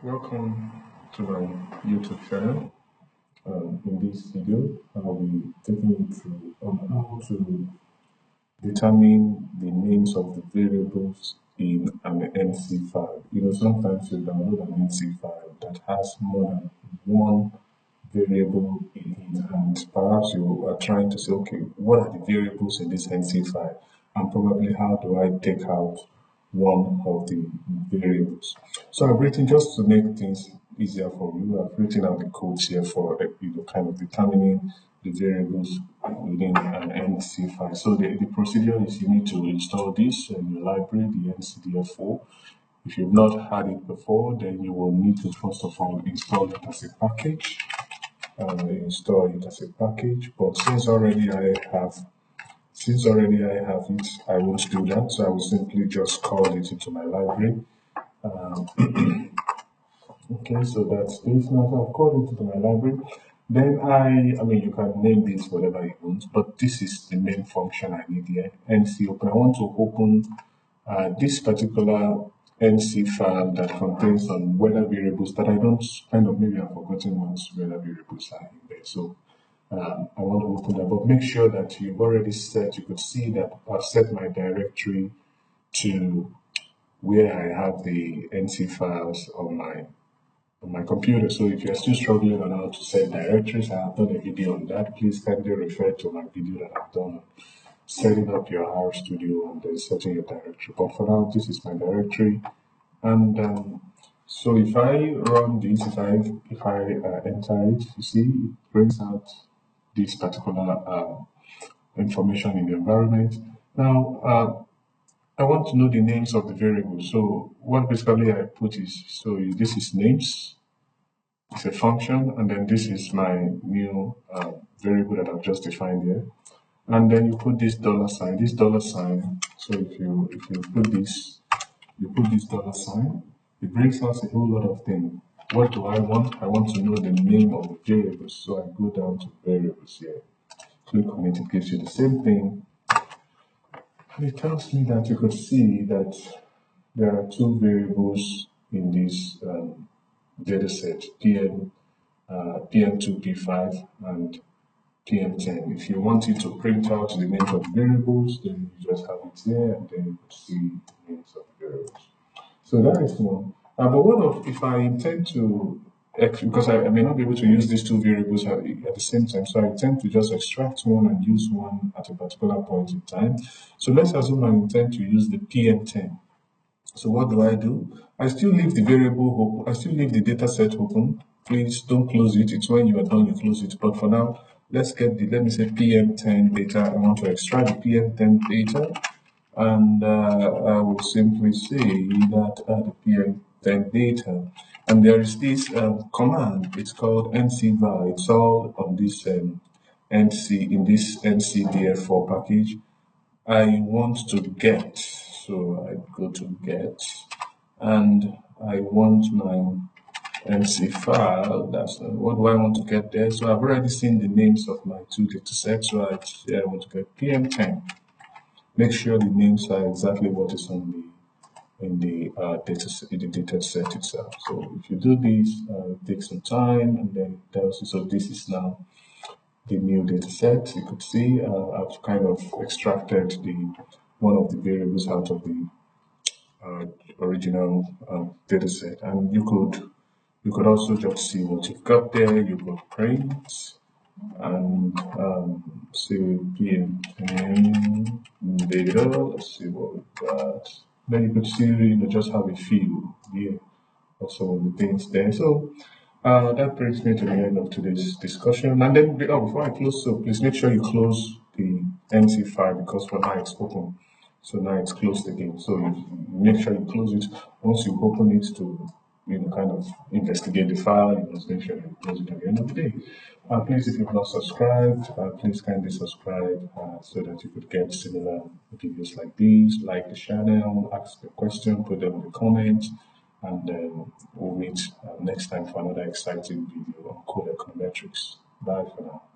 Welcome to my YouTube channel. In this video, I'll be taking you through on how to determine the names of the variables in an NC file. Sometimes you download an NC file that has more than one variable in it, and perhaps you are trying to say, okay, what are the variables in this NC file, and probably how do I take out one of the variables. So I've written, just to make things easier for you, I've written out the codes here for kind of determining the variables within an NC file. So the procedure is you need to install this in your library, the NetCDF 4. If you've not had it before, then you will need to first of all install it as a package. But since already I have it, I won't do that. So I will simply just call it into my library. Okay, so that's this. Now I've called it into my library. Then I mean, you can name this whatever you want, but this is the main function I need here. NC open. I want to open this particular NC file that contains some weather variables that I don't maybe I've forgotten once weather variables are in there. So I want to open that, but make sure that you've already set, you could see that I've set my directory to where I have the NC files on my computer. So if you're still struggling on how to set directories, I have done a video on that. Please kindly refer to my video that I've done on setting up your R Studio and then setting your directory. But for now, this is my directory. And so if I run this, if I enter it, you see it brings out this particular information in the environment. Now, I want to know the names of the variables. So what basically I put is, so this is names, it's a function, and then this is my new variable that I've just defined here. And then you put this $sign. This $sign. So if you put this, you put this $sign. It brings us a whole lot of things. What do I want? I want to know the name of the variables. So I go down to variables here. Click on it. It gives you the same thing. And it tells me that you could see that there are two variables in this data set, PM2, P5, and PM10. If you want it to print out the names of variables, then you just have it here, and then you could see the names of variables. So that is one. But if I intend to, because I may not be able to use these two variables at the same time, so I intend to just extract one and use one at a particular point in time. So let's assume I intend to use the PM10. So what do? I still leave the variable open. I still leave the data set open. Please don't close it. It's when you are done, you close it. But for now, let's get let me say PM10 data. I want to extract the PM10 data. And I will simply say that the PM10 data. And there is this command. It's called ncvar. It's all on this in this NCDF4 package. I want to get. So I go to get, and I want my NC file. That's what do I want to get there? So I've already seen the names of my two data sets. So I want to get PM10. Make sure the names are exactly what is on the data set itself. So if you do this, it takes some time, and then it tells you. So this is now the new data set. You could see I've kind of extracted one of the variables out of the original data set, and you could also just see what you've got there. You could print and say PM10 data. Let's see what we've got. Then you could see, just have a feel here of some of the things there. So that brings me to the end of today's discussion. And then before I close, so please make sure you close the NC file, because for now it's open. So now it's closed again. So you make sure you close it. Once you open it to kind of investigate the file, you must make sure you close it at the end of the day. Please, if you've not subscribed, please kindly subscribe so that you could get similar videos like these. Like the channel, ask a question, put them in the comments, and then we'll meet next time for another exciting video on code econometrics. Bye for now.